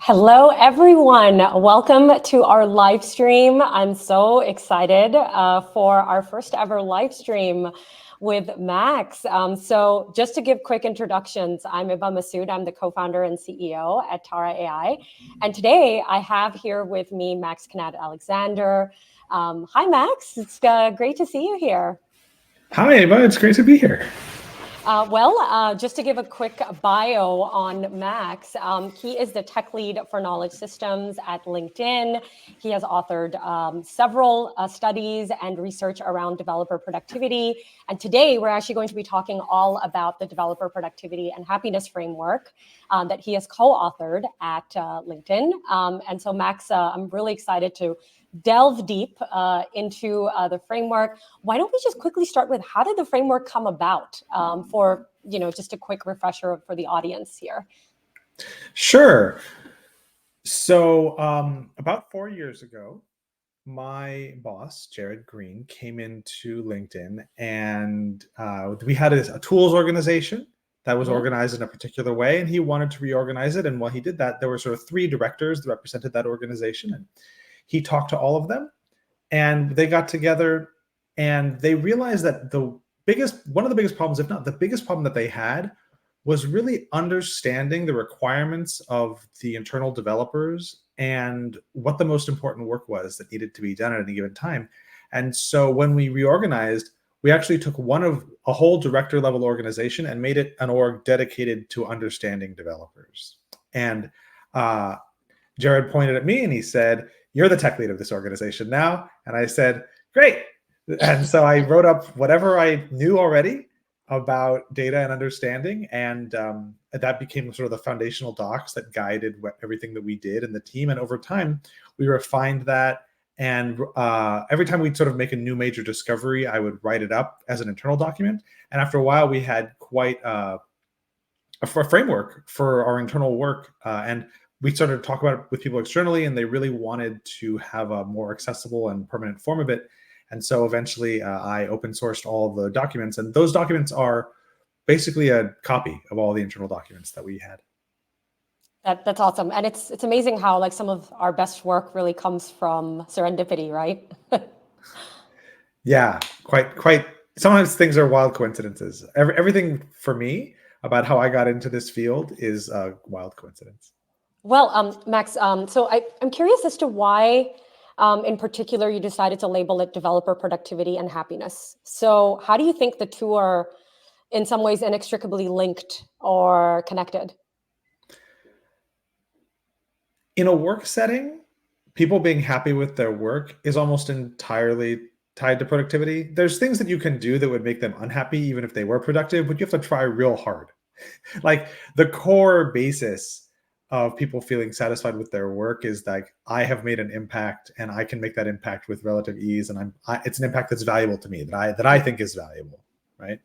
Hello, everyone. Welcome to our live stream. I'm so excited for our first ever live stream with Max. So just to give quick introductions, I'm Iba Masood. I'm the co-founder and CEO at Tara AI. And today I have here with me Max Kanat Alexander. Hi, Max. It's great to see you here. Hi, Eva. It's great to be here. Just to give a quick bio on Max, he is the tech lead for knowledge systems at LinkedIn. He has authored several studies and research around developer productivity. And today we're actually going to be talking all about the developer productivity and happiness framework that he has co-authored at LinkedIn. And so Max, I'm really excited to delve deep into the framework. Why don't we just quickly start with how did the framework come about for, just a quick refresher for the audience here? Sure. So about 4 years ago, my boss, Jared Green, came into LinkedIn and we had a tools organization that was organized in a particular way, and he wanted to reorganize it. And while he did that, there were sort of 3 directors that represented that organization. And he talked to all of them, and they got together and they realized that one of the biggest problems, if not the biggest problem that they had, was really understanding the requirements of the internal developers and what the most important work was that needed to be done at any given time. And so when we reorganized, we actually took one of a whole director level organization and made it an org dedicated to understanding developers. And Jared pointed at me and he said, "You're the tech lead of this organization now." And I said, "Great." And so I wrote up whatever I knew already about data and understanding. And that became sort of the foundational docs that guided everything that we did in the team. And over time, we refined that. And every time we'd sort of make a new major discovery, I would write it up as an internal document. And after a while, we had quite a framework for our internal work. And we started to talk about it with people externally, and they really wanted to have a more accessible and permanent form of it. And so eventually I open sourced all the documents, and those documents are basically a copy of all the internal documents that we had. That's awesome. And it's amazing how like some of our best work really comes from serendipity, right? Yeah, quite. Sometimes things are wild coincidences. Everything for me about how I got into this field is a wild coincidence. Well, Max, so I'm curious as to why, in particular, you decided to label it developer productivity and happiness. So how do you think the two are in some ways inextricably linked or connected? In a work setting, people being happy with their work is almost entirely tied to productivity. There's things that you can do that would make them unhappy even if they were productive, but you have to try real hard. Like the core basis of people feeling satisfied with their work is like, I have made an impact and I can make that impact with relative ease, and it's an impact that's valuable to me, that I think is valuable, right?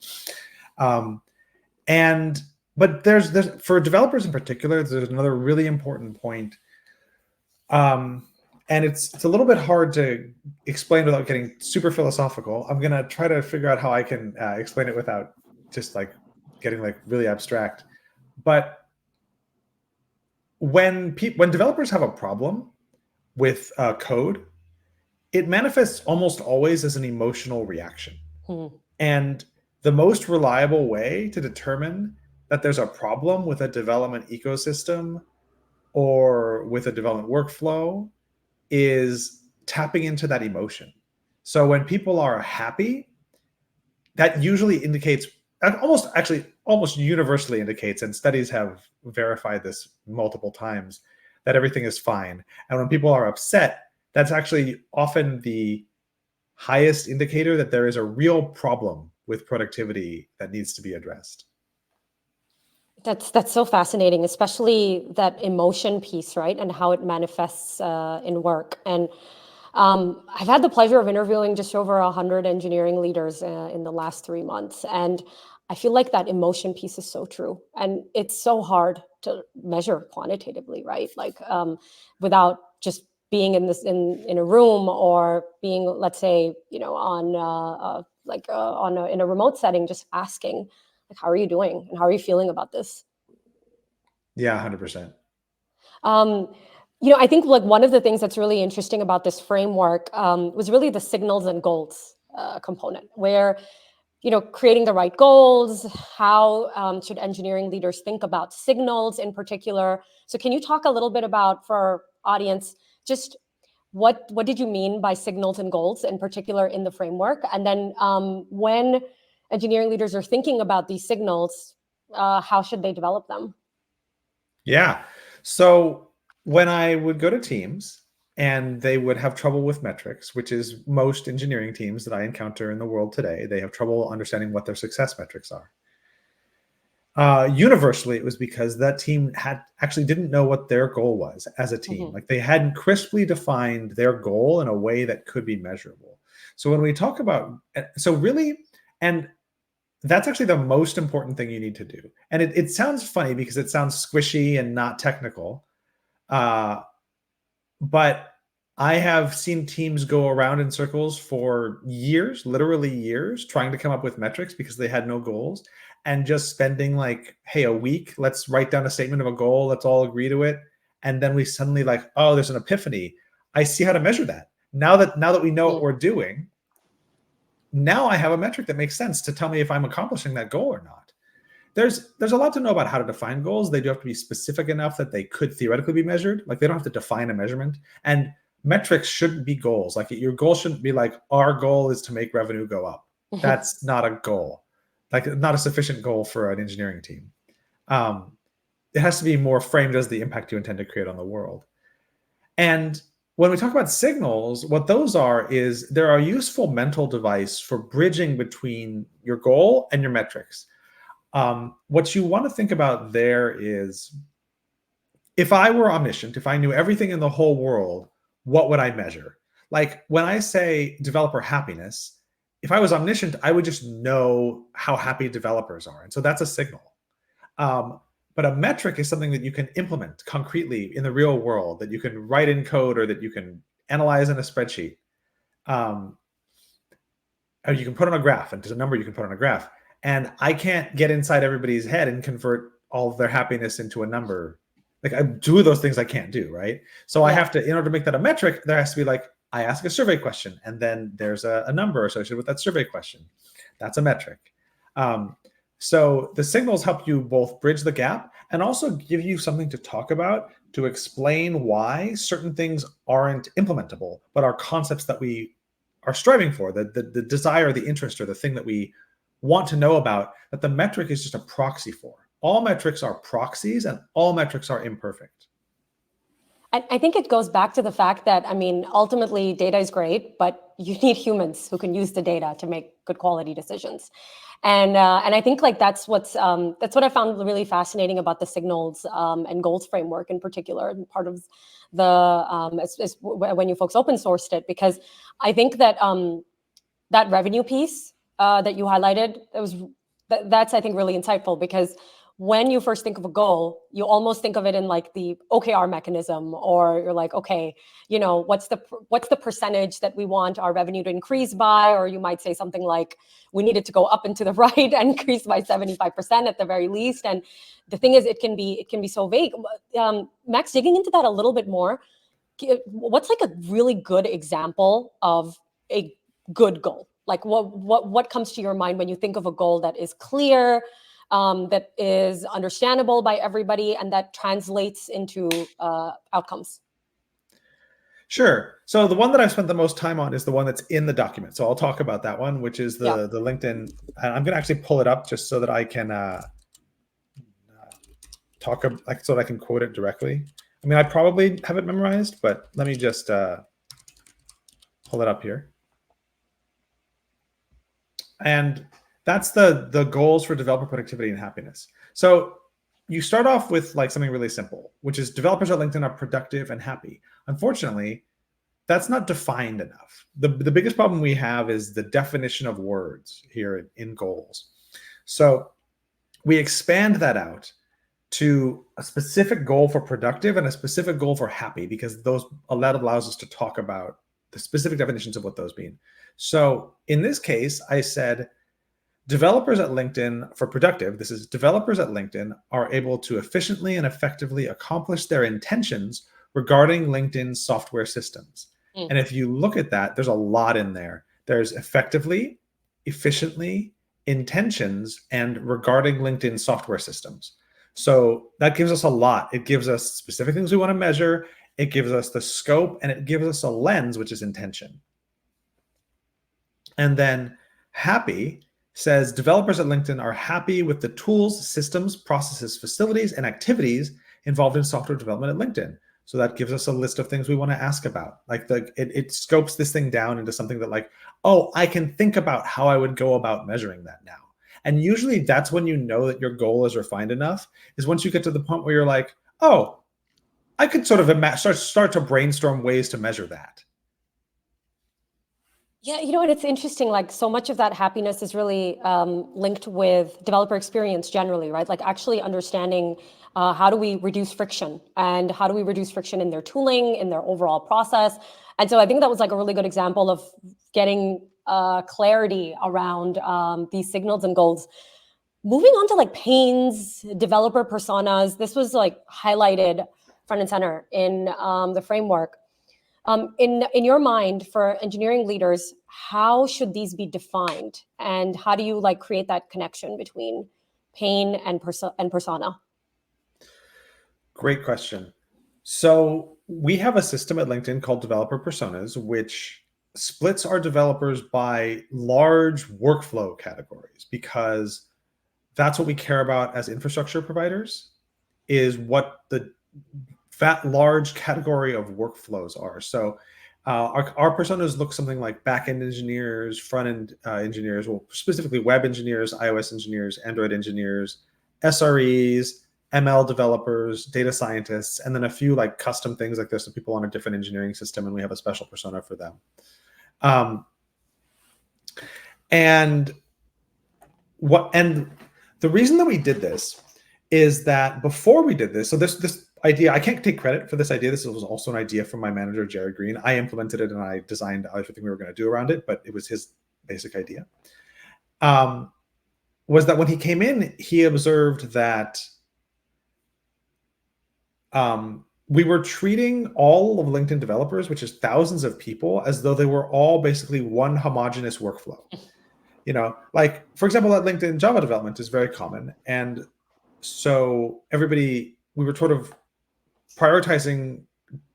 And but there's for developers in particular, there's another really important point. And it's a little bit hard to explain without getting super philosophical. I'm gonna try to figure out how I can explain it without just like getting like really abstract. But when developers have a problem with code, it manifests almost always as an emotional reaction. And the most reliable way to determine that there's a problem with a development ecosystem or with a development workflow is tapping into that emotion. So when people are happy, that usually indicates, almost universally indicates, and studies have verified this multiple times, that everything is fine. And when people are upset, that's actually often the highest indicator that there is a real problem with productivity that needs to be addressed. That's so fascinating, especially that emotion piece, right? And how it manifests in work. And I've had the pleasure of interviewing just over 100 engineering leaders in the last 3 months. And I feel like that emotion piece is so true. And it's so hard to measure quantitatively, right? Like without just being in a room or being, let's say, in a remote setting, just asking, like, how are you doing? And how are you feeling about this? Yeah, 100%. Um, you know, I think like one of the things that's really interesting about this framework was really the signals and goals component, where you know, creating the right goals. How should engineering leaders think about signals in particular? So, can you talk a little bit about, for our audience, just what did you mean by signals and goals in particular in the framework? And then when engineering leaders are thinking about these signals, how should they develop them? Yeah. So when I would go to teams and they would have trouble with metrics, which is most engineering teams that I encounter in the world today, they have trouble understanding what their success metrics are. Universally, it was because that team had actually didn't know what their goal was as a team. Mm-hmm. Like they hadn't crisply defined their goal in a way that could be measurable. So when we talk about, so really, and that's actually the most important thing you need to do. And it sounds funny because it sounds squishy and not technical. Uh, but I have seen teams go around in circles for years, literally years, trying to come up with metrics because they had no goals and just spending like, hey, a week, let's write down a statement of a goal, let's all agree to it. And then we suddenly like, oh, there's an epiphany. I see how to measure that. Now that we know what we're doing, now I have a metric that makes sense to tell me if I'm accomplishing that goal or not. There's a lot to know about how to define goals. They do have to be specific enough that they could theoretically be measured. Like they don't have to define a measurement. And metrics shouldn't be goals. Like your goal shouldn't be like, our goal is to make revenue go up. That's not a goal. Like not a sufficient goal for an engineering team. It has to be more framed as the impact you intend to create on the world. And when we talk about signals, what those are is they're a useful mental device for bridging between your goal and your metrics. What you want to think about there is, if I were omniscient, if I knew everything in the whole world, what would I measure? Like when I say developer happiness, if I was omniscient, I would just know how happy developers are. And so that's a signal. Um, but a metric is something that you can implement concretely in the real world, that you can write in code or that you can analyze in a spreadsheet. Um, or you can put on a graph, and there's a number you can put on a graph. And I can't get inside everybody's head and convert all of their happiness into a number. Like I do those things I can't do, right? So I Yeah. have to, in order to make that a metric, there has to be like, I ask a survey question and then there's a number associated with that survey question. That's a metric. So the signals help you both bridge the gap and also give you something to talk about to explain why certain things aren't implementable, but are concepts that we are striving for, the desire, the interest, or the thing that we want to know about, that the metric is just a proxy for. All metrics are proxies and all metrics are imperfect. I think it goes back to the fact that, I mean, ultimately data is great, but you need humans who can use the data to make good quality decisions. And I think like that's what I found really fascinating about the signals and goals framework in particular, and part of the is when you folks open sourced it, because I think that that revenue piece that you highlighted, that's I think really insightful, because when you first think of a goal, you almost think of it in like the OKR mechanism, or you're like, okay, you know, what's the percentage that we want our revenue to increase by? Or you might say something like, we need it to go up and to the right and increase by 75% at the very least. And the thing is, it can be so vague. Max, digging into that a little bit more, what's like a really good example of a good goal? Like what comes to your mind when you think of a goal that is clear, that is understandable by everybody, and that translates into outcomes? Sure. So the one that I've spent the most time on is the one that's in the document. So I'll talk about that one, which is Yeah. the LinkedIn. I'm going to actually pull it up just so that I can talk like so that I can quote it directly. I mean, I probably have it memorized, but let me just pull it up here. And that's the goals for developer productivity and happiness. So you start off with like something really simple, which is developers at LinkedIn are productive and happy. Unfortunately, that's not defined enough. The biggest problem we have is the definition of words here in goals. So we expand that out to a specific goal for productive and a specific goal for happy, because that allows us to talk about the specific definitions of what those mean. So in this case, I said Developers at LinkedIn for productive, this is developers at LinkedIn are able to efficiently and effectively accomplish their intentions regarding LinkedIn's software systems. And if you look at that, there's a lot in there. There's effectively, efficiently, intentions, and regarding LinkedIn software systems. So that gives us a lot. It gives us specific things we want to measure. It gives us the scope, and it gives us a lens, which is intention. And then happy says developers at LinkedIn are happy with the tools, systems, processes, facilities, and activities involved in software development at LinkedIn. So that gives us a list of things we want to ask about. Like it scopes this thing down into something that like, oh, I can think about how I would go about measuring that now. And usually that's when you know that your goal is refined enough, is once you get to the point where you're like, oh, I could sort of start to brainstorm ways to measure that. Yeah, and it's interesting, like so much of that happiness is really linked with developer experience generally, right? Like actually understanding how do we reduce friction and how do we reduce friction in their tooling, in their overall process. And so I think that was like a really good example of getting clarity around these signals and goals. Moving on to like pains, developer personas, this was like highlighted front and center in the framework. In your mind, for engineering leaders, how should these be defined, and how do you like create that connection between pain and persona? Great question. So we have a system at LinkedIn called Developer Personas, which splits our developers by large workflow categories, because that's what we care about as infrastructure providers, is what that large category of workflows are. So our personas look something like back-end engineers, front-end engineers, well, specifically web engineers, iOS engineers, Android engineers, SREs, ML developers, data scientists, and then a few like custom things, like there's some people on a different engineering system and we have a special persona for them. And the reason that we did this is that before we did this, so this idea, I can't take credit for this idea. This was also an idea from my manager, Jared Green. I implemented it and I designed everything we were going to do around it, but it was his basic idea. Was that when he came in, he observed that we were treating all of LinkedIn developers, which is thousands of people, as though they were all basically one homogeneous workflow. Like for example, at LinkedIn, Java development is very common. And so we were sort of prioritizing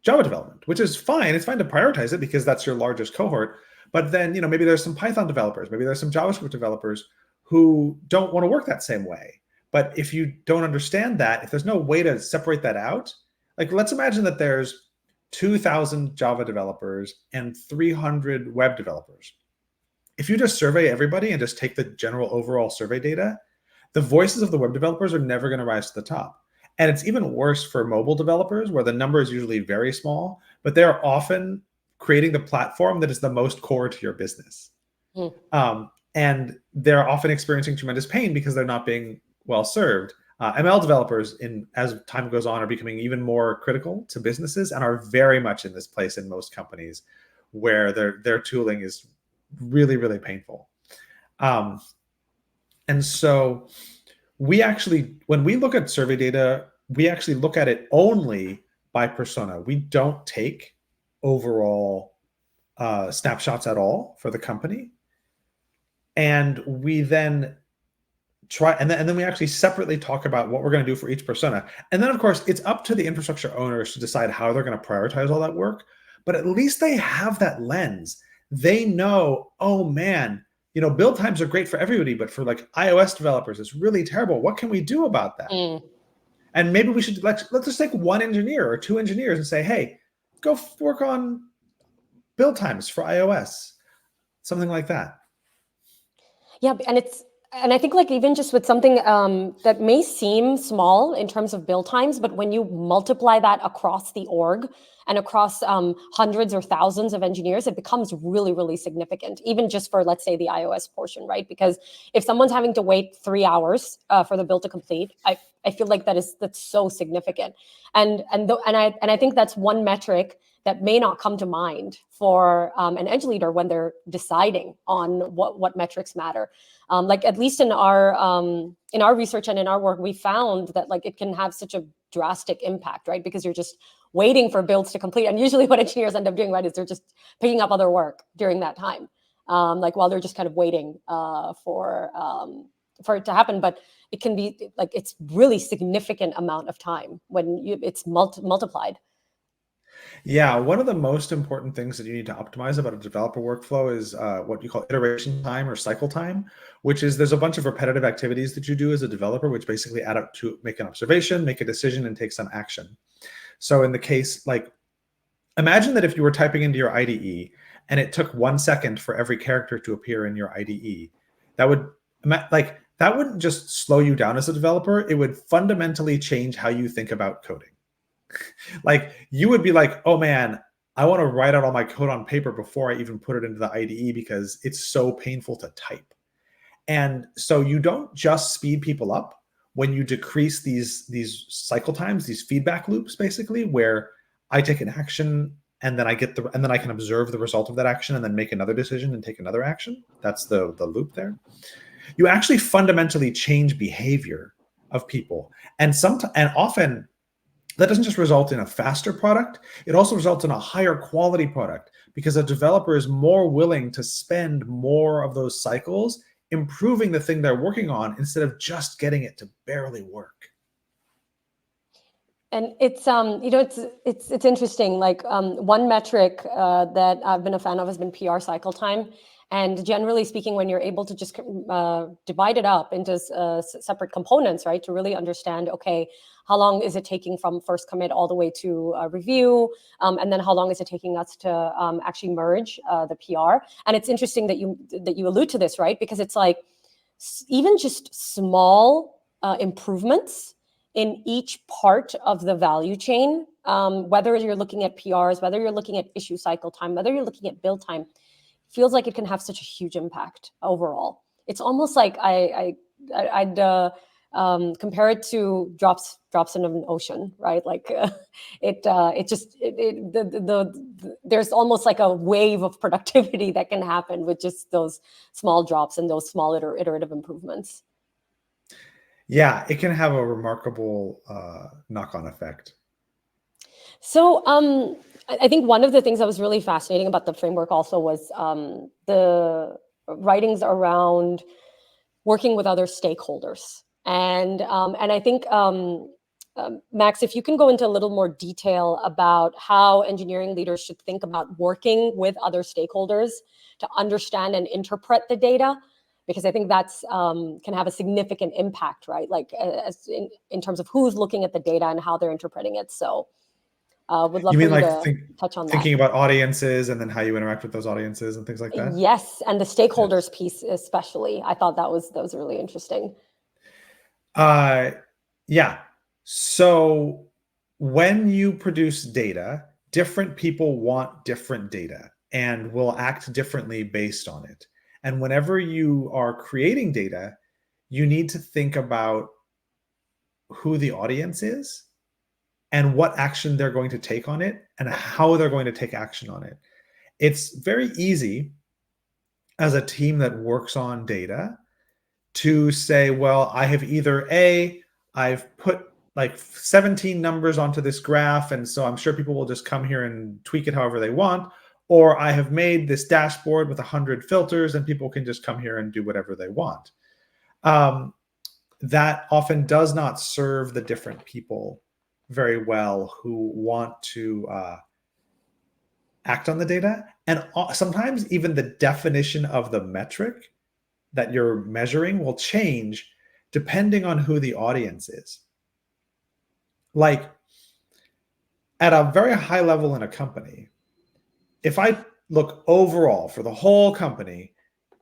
Java development, which is fine. It's fine to prioritize it because that's your largest cohort. But then, maybe there's some Python developers, maybe there's some JavaScript developers who don't want to work that same way. But if you don't understand that, if there's no way to separate that out, like let's imagine that there's 2,000 Java developers and 300 web developers. If you just survey everybody and just take the general overall survey data, the voices of the web developers are never going to rise to the top. And it's even worse for mobile developers, where the number is usually very small, but they're often creating the platform that is the most core to your business. And they're often experiencing tremendous pain because they're not being well served. ML developers, as time goes on, are becoming even more critical to businesses and are very much in this place in most companies where their tooling is really, really painful. And so we actually, when we look at survey data, we actually look at it only by persona. We don't take overall snapshots at all for the company. And we then try, and then we actually separately talk about what we're going to do for each persona. And then of course, it's up to the infrastructure owners to decide how they're going to prioritize all that work. But at least they have that lens. They know, oh man, build times are great for everybody, but for like iOS developers, it's really terrible. What can we do about that? And maybe we should let's just take one engineer or two engineers and say, hey, go work on build times for iOS, something like that. Yeah, and I think like even just with something that may seem small in terms of build times, but when you multiply that across the org and across hundreds or thousands of engineers, it becomes really, really significant, even just for, let's say, the iOS portion, right? Because if someone's having to wait 3 hours for the build to complete, I feel like that's so significant. And I think that's one metric that may not come to mind for an edge leader when they're deciding on what metrics matter. Like at least in our research and in our work, we found that like it can have such a drastic impact, right? Because you're just waiting for builds to complete. And usually what engineers end up doing, right, is they're just picking up other work during that time. Like while they're just kind of waiting for it to happen. But it can be like, it's really significant amount of time when it's multiplied. Yeah, one of the most important things that you need to optimize about a developer workflow is what you call iteration time or cycle time, which is there's a bunch of repetitive activities that you do as a developer, which basically add up to make an observation, make a decision, and take some action. So in the case, like, imagine that if you were typing into your IDE and it took 1 second for every character to appear in your IDE, that wouldn't just slow you down as a developer, it would fundamentally change how you think about coding. Like you would be like, oh man, I want to write out all my code on paper before I even put it into the IDE because it's so painful to type. And so you don't just speed people up when you decrease these cycle times, these feedback loops, basically, where I take an action and then I can observe the result of that action and then make another decision and take another action. That's the loop there. You actually fundamentally change behavior of people. And often that doesn't just result in a faster product, it also results in a higher quality product because a developer is more willing to spend more of those cycles improving the thing they're working on instead of just getting it to barely work. And it's it's interesting. Like one metric that I've been a fan of has been PR cycle time. And generally speaking, when you're able to just divide it up into separate components, right, to really understand, okay, how long is it taking from first commit all the way to review, and then how long is it taking us to actually merge the PR? And it's interesting that you allude to this, right, because it's like even just small improvements in each part of the value chain, whether you're looking at PRs, whether you're looking at issue cycle time, whether you're looking at build time, feels like it can have such a huge impact overall. It's almost like I'd compare it to drops in an ocean, right? Like there's almost like a wave of productivity that can happen with just those small drops and those small iterative improvements. Yeah, it can have a remarkable knock-on effect. So I think one of the things that was really fascinating about the framework also was the writings around working with other stakeholders. And I think, Max, if you can go into a little more detail about how engineering leaders should think about working with other stakeholders to understand and interpret the data, because I think that's can have a significant impact, right? Like as in terms of who's looking at the data and how they're interpreting it. So would love You for mean you like to touch on that. thinking about audiences and then how you interact with those audiences and things like that? Yes, and the stakeholders piece especially. I thought that was really interesting. Yeah. So when you produce data, different people want different data and will act differently based on it. And whenever you are creating data, you need to think about who the audience is and what action they're going to take on it and how they're going to take action on it. It's very easy as a team that works on data to say, well, I have either I've put like 17 numbers onto this graph, and so I'm sure people will just come here and tweak it however they want, or I have made this dashboard with 100 filters and people can just come here and do whatever they want. That often does not serve the different people very well who want to act on the data. And sometimes even the definition of the metric that you're measuring will change depending on who the audience is. Like at a very high level in a company, if I look overall for the whole company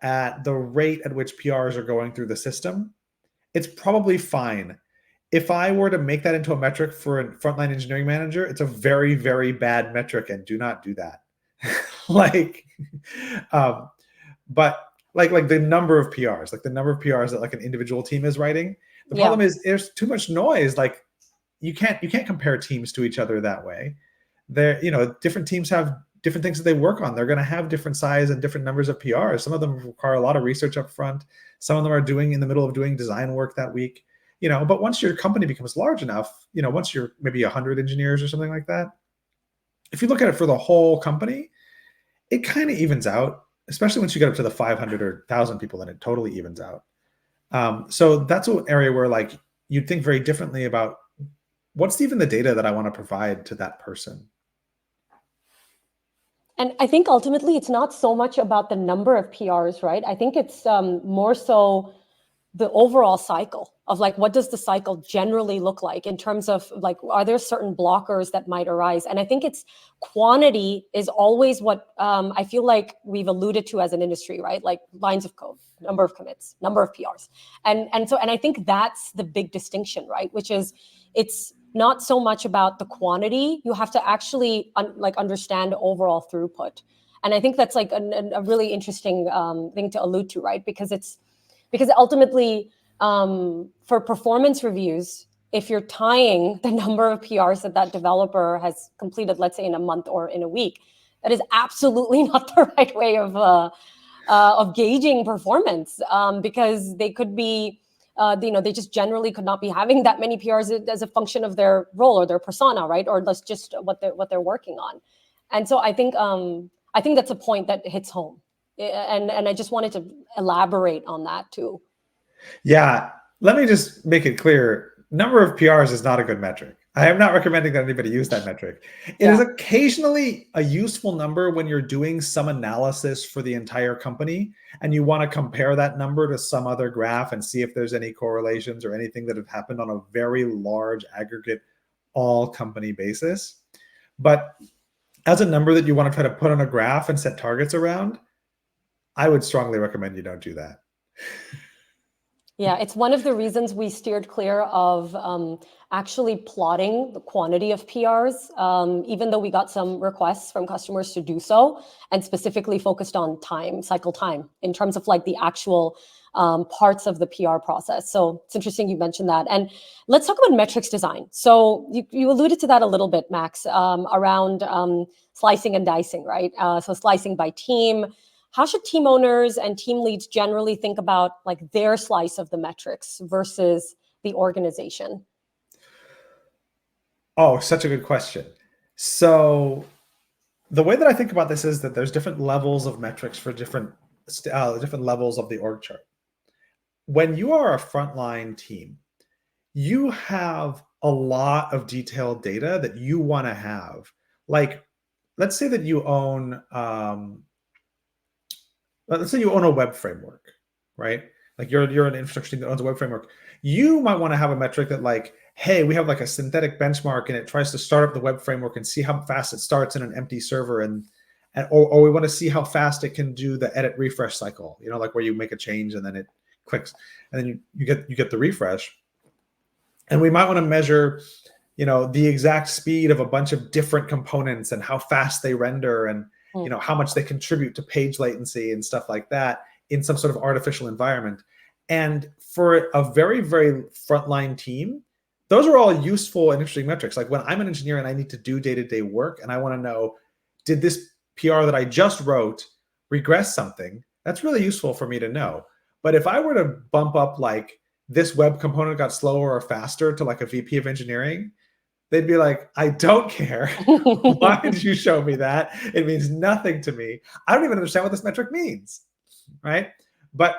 at the rate at which PRs are going through the system, it's probably fine. If I were to make that into a metric for a frontline engineering manager, it's a very, very bad metric, and do not do that. But like the number of PRs, like the number of PRs that like an individual team is writing. The problem is there's too much noise. Like you can't compare teams to each other that way. Different teams have different things that they work on. They're going to have different size and different numbers of PRs. Some of them require a lot of research up front. Some of them are doing in the middle of doing design work that week. But once your company becomes large enough, once you're maybe 100 engineers or something like that, if you look at it for the whole company, it kind of evens out, especially once you get up to the 500 or 1,000 people, then it totally evens out. So that's an area where like you'd think very differently about what's even the data that I want to provide to that person. And I think ultimately it's not so much about the number of PRs, right? I think it's more so the overall cycle of like, what does the cycle generally look like in terms of like, are there certain blockers that might arise? And I think it's quantity is always what I feel like we've alluded to as an industry, right? Like lines of code, number of commits, number of PRs. And I think that's the big distinction, right? Which is it's not so much about the quantity. You have to actually understand overall throughput. And I think that's like a really interesting thing to allude to, right? Because ultimately for performance reviews, if you're tying the number of PRs that developer has completed, let's say in a month or in a week, that is absolutely not the right way of gauging performance, because they could be, they just generally could not be having that many PRs as a function of their role or their persona, right? Or that's just what they're working on. And so I think that's a point that hits home. And I just wanted to elaborate on that too. Yeah, let me just make it clear. Number of PRs is not a good metric. I am not recommending that anybody use that metric. It is occasionally a useful number when you're doing some analysis for the entire company and you want to compare that number to some other graph and see if there's any correlations or anything that have happened on a very large aggregate all company basis. But as a number that you want to try to put on a graph and set targets around, I would strongly recommend you don't do that. Yeah, it's one of the reasons we steered clear of actually plotting the quantity of PRs, even though we got some requests from customers to do so, and specifically focused on cycle time, in terms of like the actual parts of the PR process. So it's interesting you mentioned that. And let's talk about metrics design. So you alluded to that a little bit, Max, around slicing and dicing, right? So slicing by team. How should team owners and team leads generally think about like their slice of the metrics versus the organization? Oh, such a good question. So the way that I think about this is that there's different levels of metrics for different levels of the org chart. When you are a frontline team, you have a lot of detailed data that you want to have. Like, let's say that you own let's say you own a web framework, right? Like you're an infrastructure team that owns a web framework. You might want to have a metric that like, hey, we have like a synthetic benchmark and it tries to start up the web framework and see how fast it starts in an empty server, or we want to see how fast it can do the edit refresh cycle, like where you make a change and then it clicks and then you get the refresh. And we might want to measure the exact speed of a bunch of different components and how fast they render and how much they contribute to page latency and stuff like that in some sort of artificial environment. And for a very, very frontline team, those are all useful and interesting metrics. Like when I'm an engineer and I need to do day-to-day work and I want to know, did this PR that I just wrote regress something? That's really useful for me to know. But if I were to bump up like this web component got slower or faster to like a VP of engineering, they'd be like, I don't care. Why did you show me that? It means nothing to me. I don't even understand what this metric means, right? But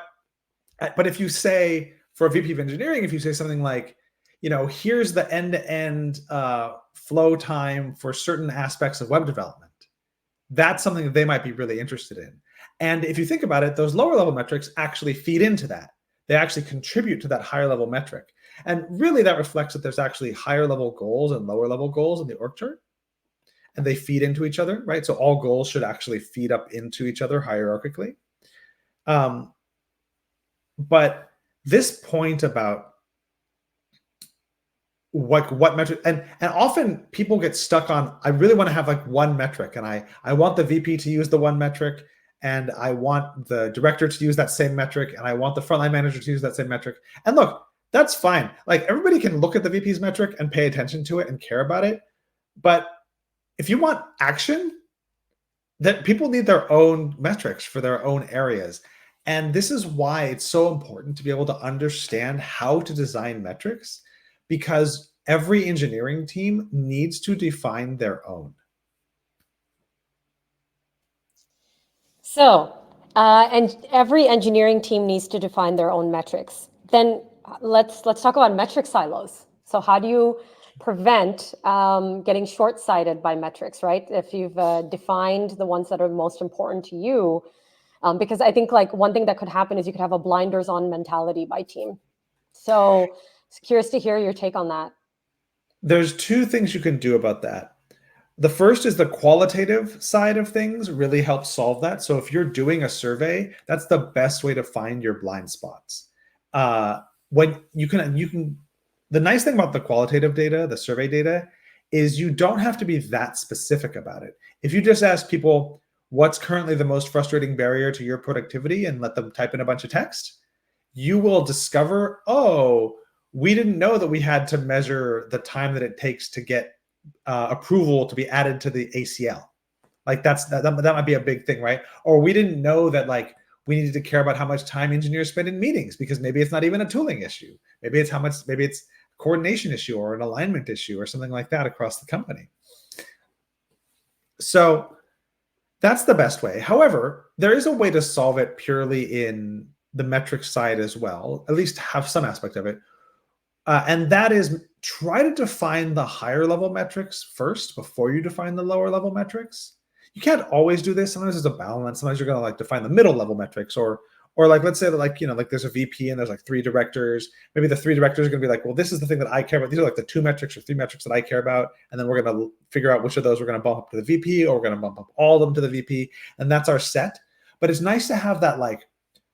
if you say, for a VP of engineering, if you say something like, here's the end-to-end flow time for certain aspects of web development, that's something that they might be really interested in. And if you think about it, those lower level metrics actually feed into that. They actually contribute to that higher level metric. And really that reflects that there's actually higher level goals and lower level goals in the org chart. And they feed into each other, right? So all goals should actually feed up into each other hierarchically. But this point about what metric, and often people get stuck on, I really want to have like one metric, and I want the VP to use the one metric, and I want the director to use that same metric, and I want the frontline manager to use that same metric. And look, that's fine. Like everybody can look at the VP's metric and pay attention to it and care about it. But if you want action, that people need their own metrics for their own areas. And this is why it's so important to be able to understand how to design metrics, because every engineering team needs to define their own. So, and every engineering team needs to define their own metrics. Then let's talk about metric silos. So, how do you prevent getting short-sighted by metrics, right? If you've defined the ones that are most important to you, because I think like one thing that could happen is you could have a blinders on mentality by team. So, curious to hear your take on that. There's two things you can do about that. The first is the qualitative side of things really helps solve that. So if you're doing a survey, that's the best way to find your blind spots. When you can, the nice thing about the qualitative data, the survey data, is you don't have to be that specific about it. If you just ask people, what's currently the most frustrating barrier to your productivity, and let them type in a bunch of text, you will discover, oh, we didn't know that we had to measure the time that it takes to get approval to be added to the ACL. Like that might be a big thing, right? Or we didn't know that like we needed to care about how much time engineers spend in meetings, because maybe it's not even a tooling issue. Maybe it's maybe it's a coordination issue or an alignment issue or something like that across the company. So that's the best way. However, there is a way to solve it purely in the metrics side as well, at least have some aspect of it. And that is, try to define the higher level metrics first before you define the lower level metrics. You can't always do this. Sometimes there's a balance. Sometimes you're going to like define the middle level metrics, or like, let's say that like, like there's a VP and there's like 3 directors. Maybe the 3 directors are going to be like, well, this is the thing that I care about. These are like the 2 metrics or 3 metrics that I care about. And then we're going to figure out which of those we're going to bump up to the VP, or we're going to bump up all of them to the VP. And that's our set. But it's nice to have that like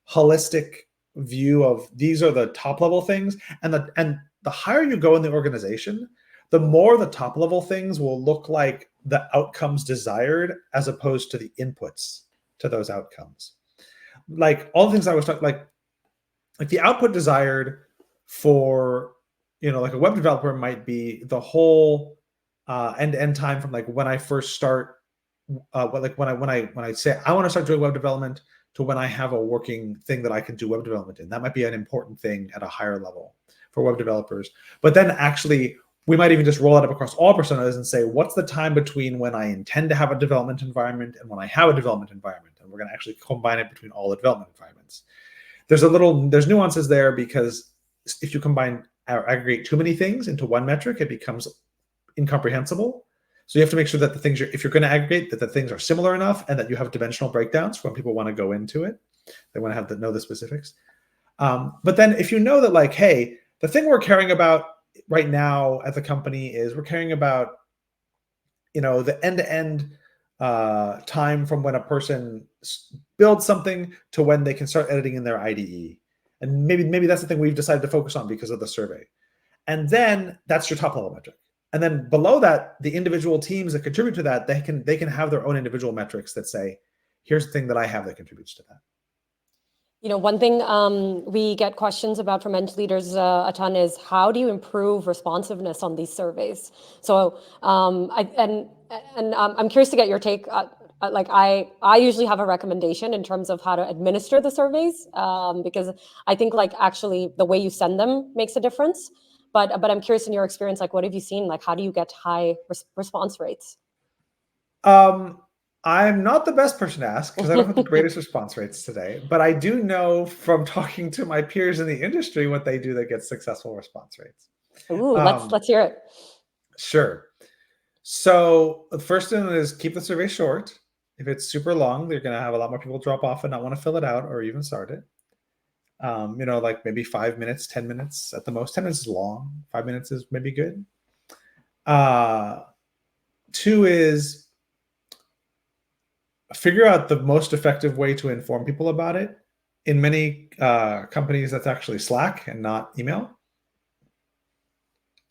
holistic view of these are the top level things. And the higher you go in the organization, the more the top level things will look like the outcomes desired as opposed to the inputs to those outcomes. Like all the things I was talking, like the output desired for, like a web developer might be the whole end-to-end time from like when I first start, like when I say I want to start doing web development to when I have a working thing that I can do web development in. That might be an important thing at a higher level for web developers. But then actually, we might even just roll it up across all personas and say, what's the time between when I intend to have a development environment and when I have a development environment? And we're going to actually combine it between all the development environments. There's nuances there, because if you combine or aggregate too many things into one metric, it becomes incomprehensible. So you have to make sure that the things if you're going to aggregate, that the things are similar enough and that you have dimensional breakdowns for when people want to go into it. They want to have to know the specifics. But then if you know that like, hey, the thing we're caring about right now at the company is we're caring about, the end-to-end time from when a person builds something to when they can start editing in their IDE. And maybe that's the thing we've decided to focus on because of the survey. And then that's your top level metric. And then below that, the individual teams that contribute to that, they can have their own individual metrics that say, here's the thing that I have that contributes to that. One thing we get questions about from eng leaders a ton is how do you improve responsiveness on these surveys? So I'm curious to get your take. Like I usually have a recommendation in terms of how to administer the surveys, because I think like actually the way you send them makes a difference. But I'm curious, in your experience, like what have you seen? Like how do you get high response rates? I'm not the best person to ask because I don't have the greatest response rates today, but I do know from talking to my peers in the industry what they do that gets successful response rates. Ooh, let's hear it. Sure. So the first thing is keep the survey short. If it's super long, you're going to have a lot more people drop off and not want to fill it out or even start it. Like maybe 5 minutes, 10 minutes at the most. 10 minutes is long. 5 minutes is maybe good. 2 is figure out the most effective way to inform people about it. In many companies, that's actually Slack and not email.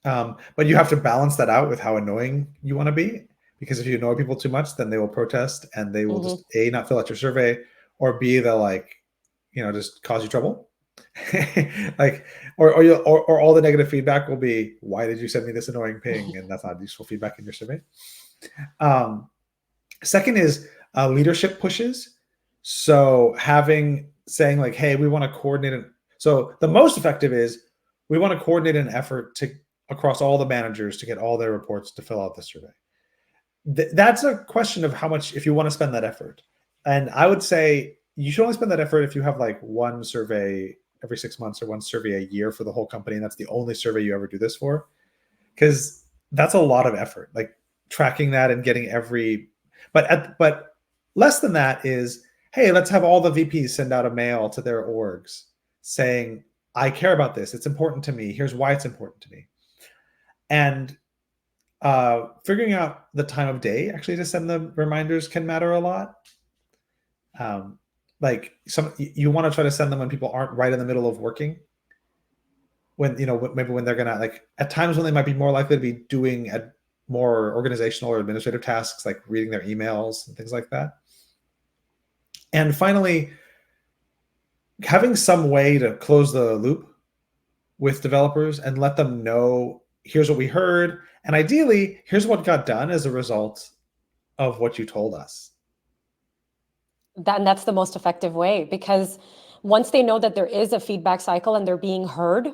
But you have to balance that out with how annoying you want to be, because if you annoy people too much, then they will protest and they will just A, not fill out your survey, or B, they'll like, just cause you trouble. Like, or all the negative feedback will be, why did you send me this annoying ping? And that's not useful feedback in your survey. Um, Second is leadership pushes. So saying like, hey, we want to coordinate it. So the most effective is we want to coordinate an effort to across all the managers to get all their reports to fill out the survey. That's a question of how much, if you want to spend that effort. And I would say you should only spend that effort if you have like one survey every 6 months or one survey a year for the whole company. And that's the only survey you ever do this for. Because that's a lot of effort, like tracking that and getting but less than that is, hey, let's have all the VPs send out a mail to their orgs saying, I care about this. It's important to me. Here's why it's important to me. And figuring out the time of day actually to send the reminders can matter a lot. Like you want to try to send them when people aren't right in the middle of working. When, maybe when they're gonna, like, at times when they might be more likely to be doing more organizational or administrative tasks, like reading their emails and things like that. And finally, having some way to close the loop with developers and let them know, here's what we heard, and ideally, here's what got done as a result of what you told us. And that's the most effective way, because once they know that there is a feedback cycle and they're being heard,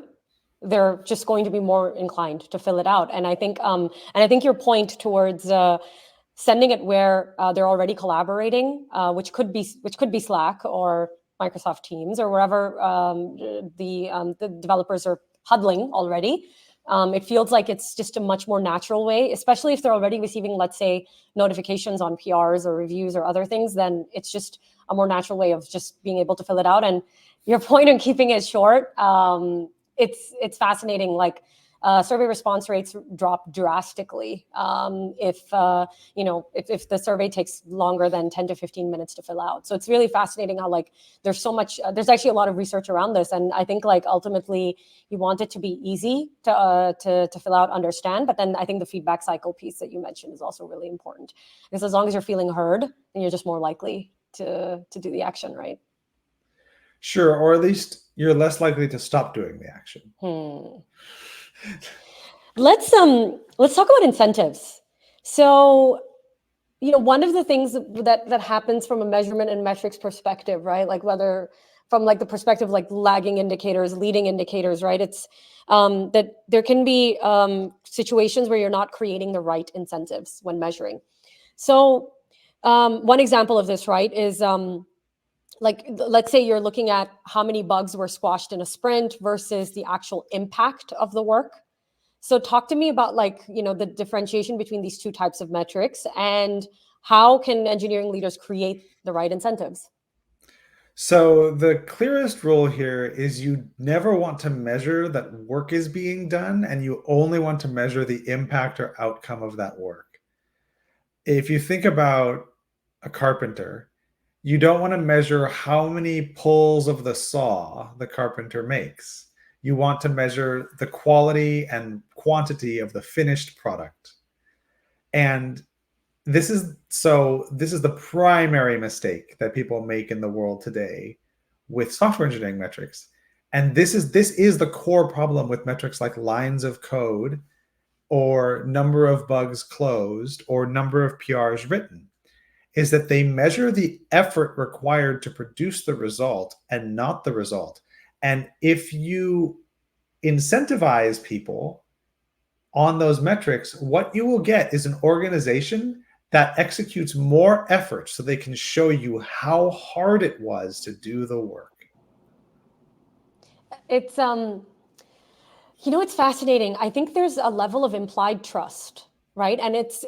they're just going to be more inclined to fill it out. And I think your point towards sending it where they're already collaborating, which could be Slack or Microsoft Teams or wherever the developers are huddling already. It feels like it's just a much more natural way, especially if they're already receiving, let's say, notifications on PRs or reviews or other things. Then it's just a more natural way of just being able to fill it out. And your point on keeping it short, it's fascinating. Like survey response rates drop drastically if the survey takes longer than 10 to 15 minutes to fill out. So it's really fascinating how, like, there's so much, there's actually a lot of research around this. And I think, like, ultimately you want it to be easy to fill out, understand. But then I think the feedback cycle piece that you mentioned is also really important, because as long as you're feeling heard, then you're just more likely to do the action, right? Sure, or at least you're less likely to stop doing the action. Let's talk about incentives. So, one of the things that happens from a measurement and metrics perspective, right? Like, whether from, like, the perspective, like, lagging indicators, leading indicators, right? It's that there can be situations where you're not creating the right incentives when measuring. So one example of this, right, is like, let's say you're looking at how many bugs were squashed in a sprint versus the actual impact of the work. So talk to me about, like, the differentiation between these two types of metrics, and how can engineering leaders create the right incentives? So the clearest rule here is you never want to measure that work is being done, and you only want to measure the impact or outcome of that work. If you think about a carpenter, you don't want to measure how many pulls of the saw the carpenter makes. You want to measure the quality and quantity of the finished product. And this is the primary mistake that people make in the world today with software engineering metrics. And this is the core problem with metrics like lines of code or number of bugs closed or number of PRs written, is that they measure the effort required to produce the result and not the result. And if you incentivize people on those metrics, what you will get is an organization that executes more effort so they can show you how hard it was to do the work. It's it's fascinating. I think there's a level of implied trust, right? And it's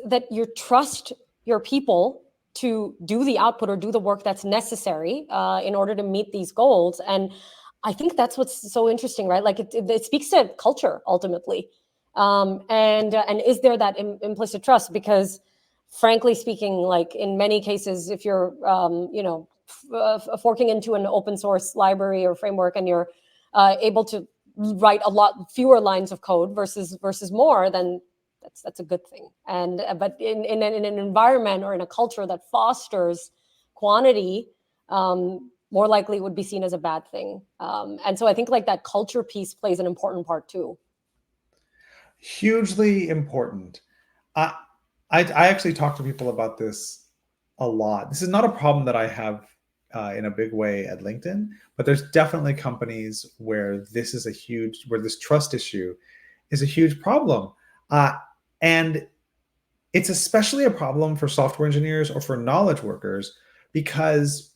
that you trust your people to do the output or do the work that's necessary in order to meet these goals. And I think that's what's so interesting, right? Like, it speaks to culture ultimately. And is there that implicit trust? Because, frankly speaking, like, in many cases, if you're forking into an open source library or framework, and you're able to write a lot fewer lines of code versus more, then that's a good thing. And but in an environment or in a culture that fosters quantity, more likely it would be seen as a bad thing. And so I think, like, that culture piece plays an important part too. Hugely important. I actually talk to people about this a lot. This is not a problem that I have in a big way at LinkedIn, but there's definitely companies where where this trust issue is a huge problem. And it's especially a problem for software engineers or for knowledge workers because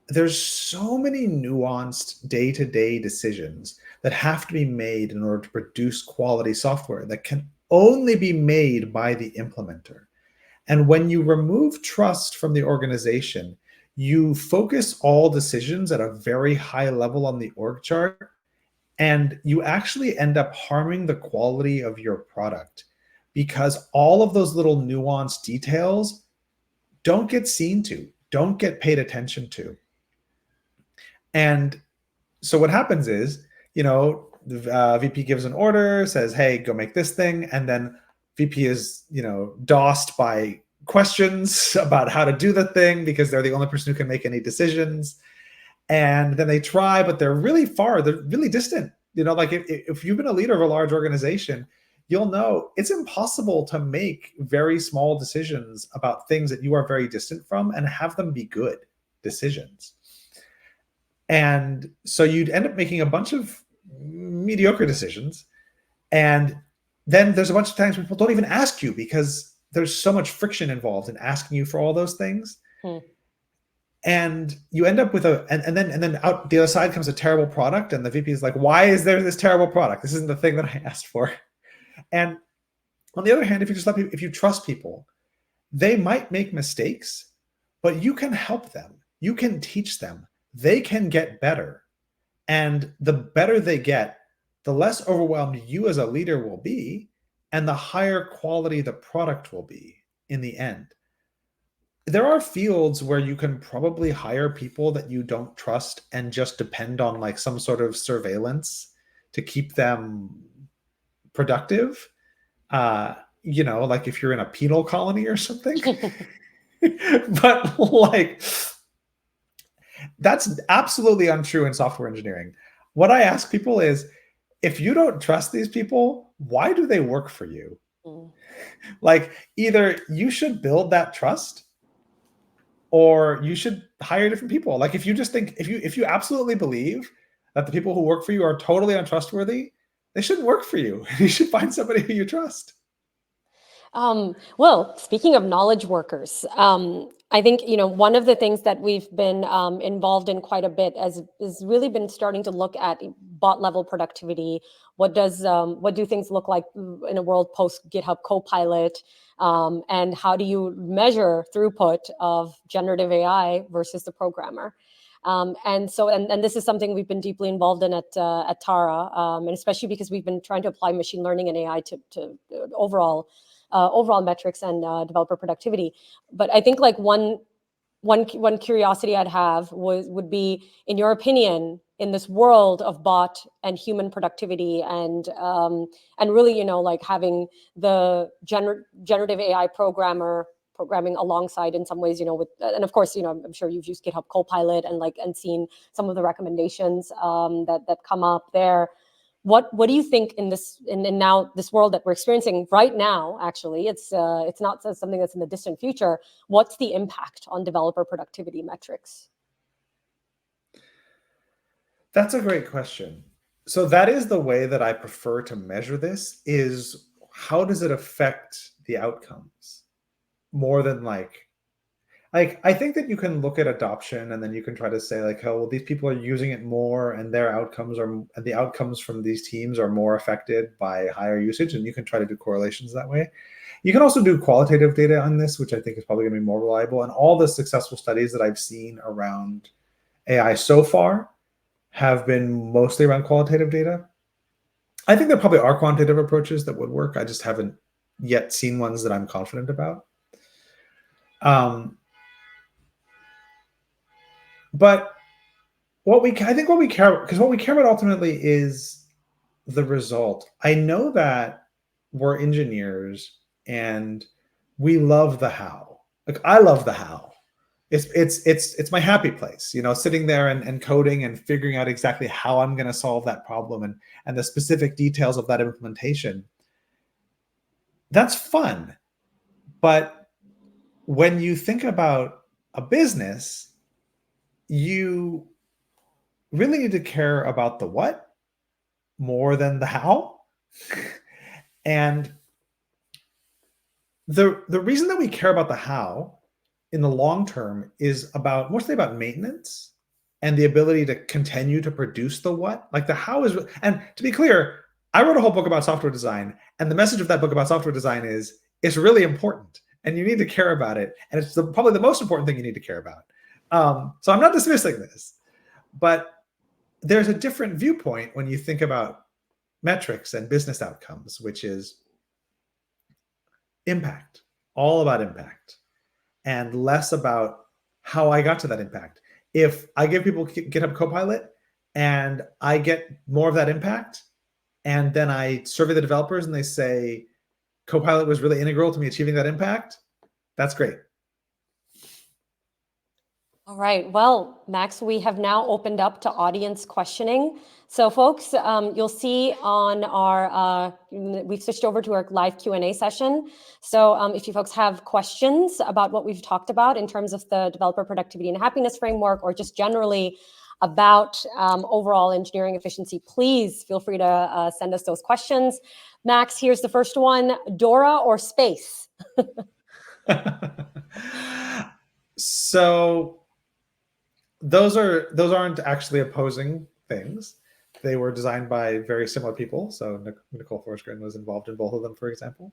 there's so many nuanced day-to-day decisions that have to be made in order to produce quality software that can only be made by the implementer. And when you remove trust from the organization, you focus all decisions at a very high level on the org chart, and you actually end up harming the quality of your product because all of those little nuanced details don't get seen to, don't get paid attention to. And so what happens is, the VP gives an order, says, hey, go make this thing. And then VP is, dossed by questions about how to do the thing because they're the only person who can make any decisions. And then they try, but they're really far, they're really distant. Like if you've been a leader of a large organization, you'll know it's impossible to make very small decisions about things that you are very distant from and have them be good decisions. And so you'd end up making a bunch of mediocre decisions. And then there's a bunch of times people don't even ask you because there's so much friction involved in asking you for all those things. And you end up with and then out the other side comes a terrible product, and the VP is like, why is there this terrible product? This isn't the thing that I asked for. And on the other hand, if you trust people, they might make mistakes, but you can help them. You can teach them. They can get better. And the better they get, the less overwhelmed you as a leader will be, and the higher quality the product will be in the end. There are fields where you can probably hire people that you don't trust and just depend on like some sort of surveillance to keep them productive. Like if you're in a penal colony or something. But like, that's absolutely untrue in software engineering. What I ask people is, if you don't trust these people, why do they work for you? Like, either you should build that trust or you should hire different people. Like, if you just think, if you absolutely believe that the people who work for you are totally untrustworthy, they shouldn't work for you. You should find somebody who you trust. Well, speaking of knowledge workers, I think, one of the things that we've been involved in quite a bit is really been starting to look at bot level productivity. What do things look like in a world post GitHub Copilot? And how do you measure throughput of generative AI versus the programmer? And this is something we've been deeply involved in at Tara, and especially because we've been trying to apply machine learning and AI to overall metrics and developer productivity. But I think like one curiosity I'd have would be, in your opinion, in this world of bot and human productivity, and really, like having the generative AI programming alongside in some ways, with, and of course, I'm sure you've used GitHub Copilot and seen some of the recommendations that come up there. What do you think in now this world that we're experiencing right now? Actually, it's not something that's in the distant future. What's the impact on developer productivity metrics? That's a great question. So that is the way that I prefer to measure this, is how does it affect the outcomes more than like I think that you can look at adoption and then you can try to say like, oh, well, these people are using it more and the outcomes from these teams are more affected by higher usage, and you can try to do correlations that way. You can also do qualitative data on this, which I think is probably going to be more reliable. And all the successful studies that I've seen around AI so far have been mostly around qualitative data. I think there probably are quantitative approaches that would work. I just haven't yet seen ones that I'm confident about. But what we care about ultimately is the result. I know that we're engineers and we love the how. Like, I love the how. It's my happy place, sitting there and coding and figuring out exactly how I'm going to solve that problem and the specific details of that implementation. That's fun. But when you think about a business, you really need to care about the what more than the how. And the reason that we care about the how in the long term is about mostly about maintenance and the ability to continue to produce the what. Like the how is, and to be clear, I wrote a whole book about software design, and the message of that book about software design is it's really important and you need to care about it, and it's probably the most important thing you need to care about. So I'm not dismissing this, but there's a different viewpoint when you think about metrics and business outcomes, which is impact, all about impact, and less about how I got to that impact. If I give people GitHub Copilot and I get more of that impact, and then I survey the developers and they say Copilot was really integral to me achieving that impact, that's great. All right. Well, Max, we have now opened up to audience questioning. So folks, you'll see on our, we've switched over to our live Q&A session. So if you folks have questions about what we've talked about in terms of the developer productivity and happiness framework, or just generally about overall engineering efficiency, please feel free to send us those questions. Max, here's the first one: Dora or space? So those aren't actually opposing things. They were designed by very similar people. So Nicole Forsgren was involved in both of them, for example.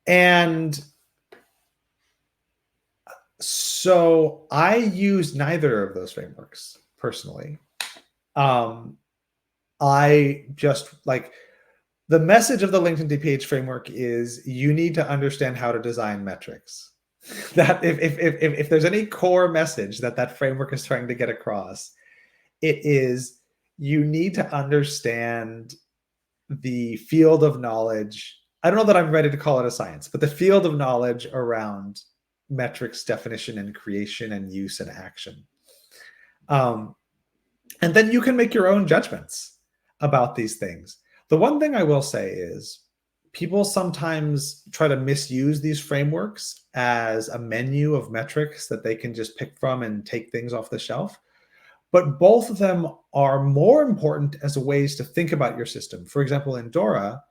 And so I use neither of those frameworks personally. I just like the message of the LinkedIn DPH framework is you need to understand how to design metrics. That if there's any core message that framework is trying to get across, it is you need to understand the field of knowledge. I don't know that I'm ready to call it a science, but the field of knowledge around metrics definition and creation and use and action. And then you can make your own judgments about these things. The one thing I will say is people sometimes try to misuse these frameworks as a menu of metrics that they can just pick from and take things off the shelf. But both of them are more important as ways to think about your system. For example, in Dora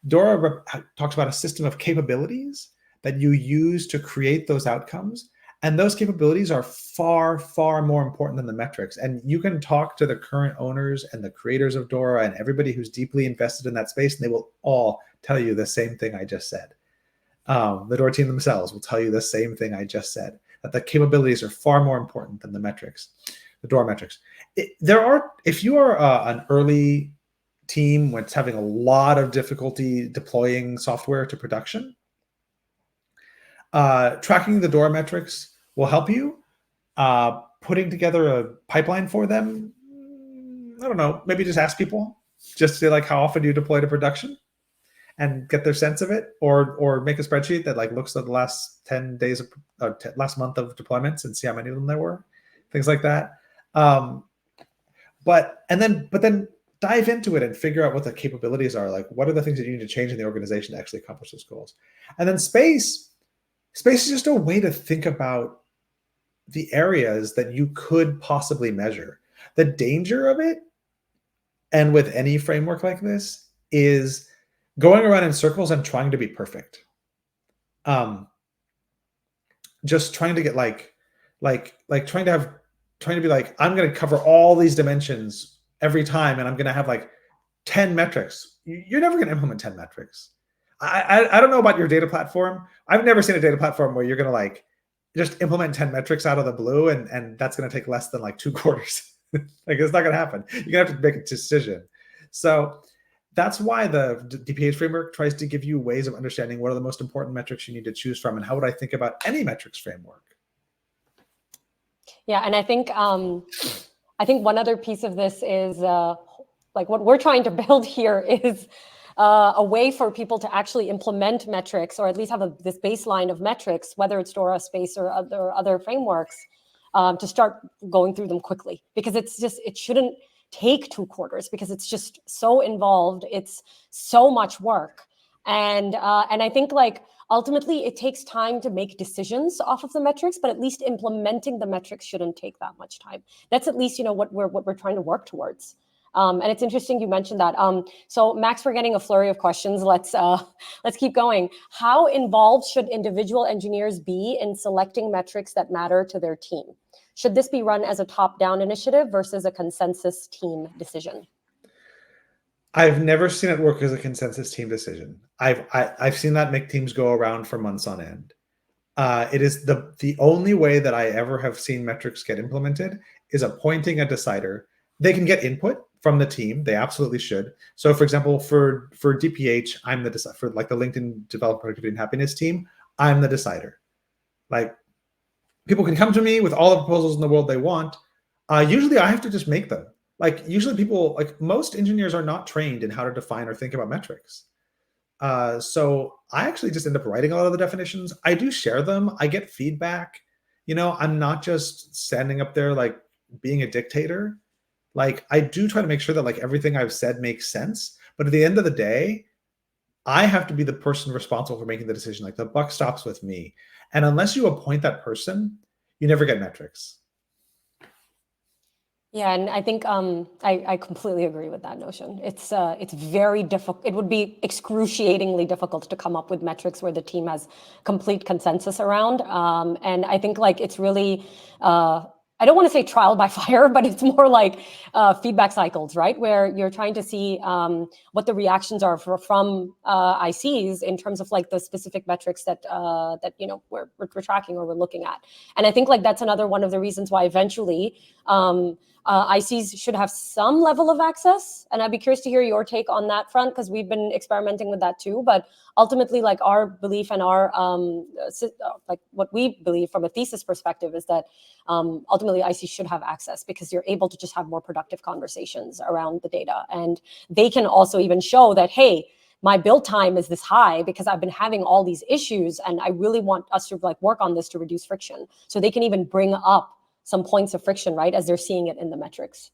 talks about a system of capabilities that you use to create those outcomes. And those capabilities are far, far more important than the metrics. And you can talk to the current owners and the creators of Dora and everybody who's deeply invested in that space, and they will all tell you the same thing I just said. The Dora team themselves will tell you the same thing I just said, that the capabilities are far more important than the metrics, the Dora metrics. If you are an early team that's having a lot of difficulty deploying software to production, tracking the Dora metrics will help you. Putting together a pipeline for them, I don't know, maybe just ask people, just say like, how often do you deploy to production, and get their sense of it, or make a spreadsheet that like looks at the last 10 days of last month of deployments and see how many of them there were, things like that. But then dive into it and figure out what the capabilities are. Like, what are the things that you need to change in the organization to actually accomplish those goals? And then space is just a way to think about the areas that you could possibly measure. The danger of it, and with any framework like this, is going around in circles and trying to be perfect. Just trying to get trying to be like, I'm going to cover all these dimensions every time, and I'm going to have like 10 metrics. You're never going to implement 10 metrics. I don't know about your data platform. I've never seen a data platform where you're going to like just implement 10 metrics out of the blue, and that's going to take less than like 2 quarters. Like, it's not going to happen. You're going to have to make a decision. So that's why the DPH framework tries to give you ways of understanding what are the most important metrics you need to choose from, and how would I think about any metrics framework. Yeah, and I think one other piece of this is like what we're trying to build here is a way for people to actually implement metrics, or at least have this baseline of metrics, whether it's Dora, Space, or other frameworks, to start going through them quickly, because it shouldn't take 2 quarters, because it's just so involved. It's so much work. And I think like ultimately it takes time to make decisions off of the metrics, but at least implementing the metrics shouldn't take that much time. That's at least, you know, what we're trying to work towards. And it's interesting you mentioned that. So Max, we're getting a flurry of questions. Let's keep going. How involved should individual engineers be in selecting metrics that matter to their team? Should this be run as a top-down initiative versus a consensus team decision? I've never seen it work as a consensus team decision. I've seen that make teams go around for months on end. It is the only way that I ever have seen metrics get implemented is appointing a decider. They can get input from the team. They absolutely should. So, for example, for DPH, I'm the decider. For like the LinkedIn Developer Productivity and Happiness team, I'm the decider. Like, people can come to me with all the proposals in the world they want. Usually, I have to just make them. Like, usually people, like most engineers are not trained in how to define or think about metrics. So I actually just end up writing a lot of the definitions. I do share them. I get feedback. You know, I'm not just standing up there like being a dictator. Like, I do try to make sure that like everything I've said makes sense. But at the end of the day, I have to be the person responsible for making the decision. Like, the buck stops with me. And unless you appoint that person, you never get metrics. Yeah, and I think I completely agree with that notion. It's very difficult. It would be excruciatingly difficult to come up with metrics where the team has complete consensus around. And I think like it's really I don't want to say trial by fire, but it's more like feedback cycles, right? Where you're trying to see what the reactions are from ICs in terms of like the specific metrics that that you know we're tracking or we're looking at. And I think like that's another one of the reasons why eventually. ICs should have some level of access, and I'd be curious to hear your take on that front because we've been experimenting with that too. But ultimately, like our belief and our like what we believe from a thesis perspective is that ultimately ICs should have access because you're able to just have more productive conversations around the data, and they can also even show that hey, my build time is this high because I've been having all these issues, and I really want us to like work on this to reduce friction. So they can even bring up some points of friction, right, as they're seeing it in the metrics.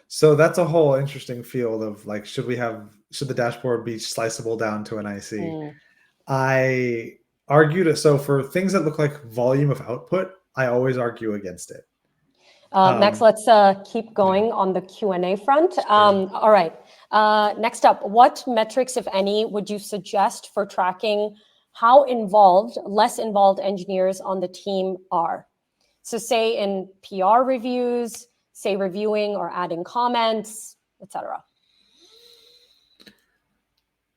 So that's a whole interesting field of like, should the dashboard be sliceable down to an IC? I argued it. So for things that look like volume of output, I always argue against it. Max, let's keep going on the Q&A front. Sure. All right. Next up, what metrics, if any, would you suggest for tracking how involved, less involved engineers on the team are? So say in PR reviews, say reviewing or adding comments, etc.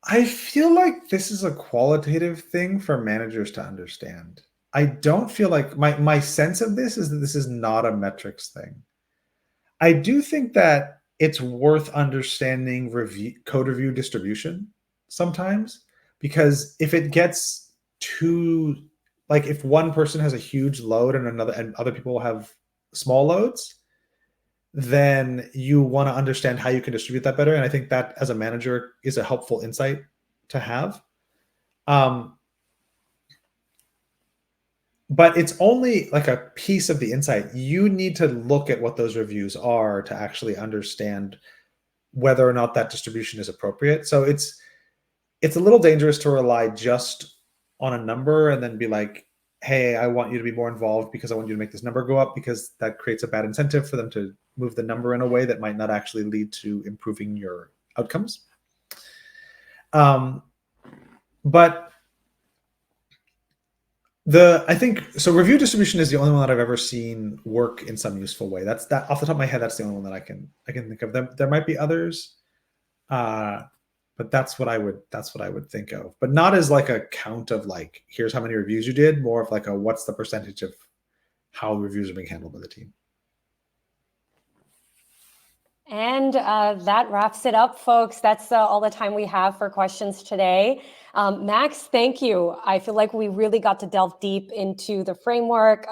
I feel like this is a qualitative thing for managers to understand. I don't feel like my sense of this is that this is not a metrics thing. I do think that it's worth understanding code review distribution sometimes, because if it gets too, like if one person has a huge load and other people have small loads, then you want to understand how you can distribute that better. And I think that as a manager is a helpful insight to have. But it's only like a piece of the insight. You need to look at what those reviews are to actually understand whether or not that distribution is appropriate. So it's a little dangerous to rely just on a number and then be like, hey, I want you to be more involved because I want you to make this number go up, because that creates a bad incentive for them to move the number in a way that might not actually lead to improving your outcomes. But I think so. Review distribution is the only one that I've ever seen work in some useful way. That's that off the top of my head. That's the only one that I can think of. There might be others, but that's what I would think of. But not as like a count of like, here's how many reviews you did. More of like a what's the percentage of how reviews are being handled by the team. And that wraps it up, folks. That's all the time we have for questions today. Max, thank you. I feel like we really got to delve deep into the framework.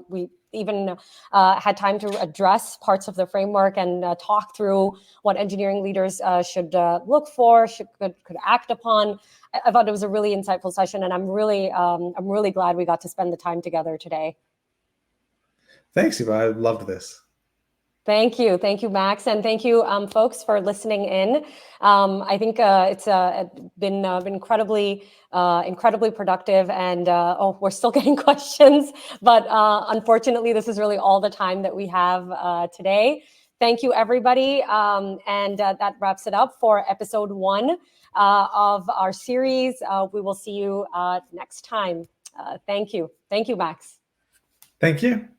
We even had time to address parts of the framework and talk through what engineering leaders should look for, could act upon. I thought it was a really insightful session, and I'm really glad we got to spend the time together today. Thanks, Eva. I loved this. Thank you, Max, and thank you, folks, for listening in. I think it's been incredibly productive, and we're still getting questions, but unfortunately, this is really all the time that we have today. Thank you, everybody, and that wraps it up for episode 1 of our series. We will see you next time. Thank you, Max. Thank you.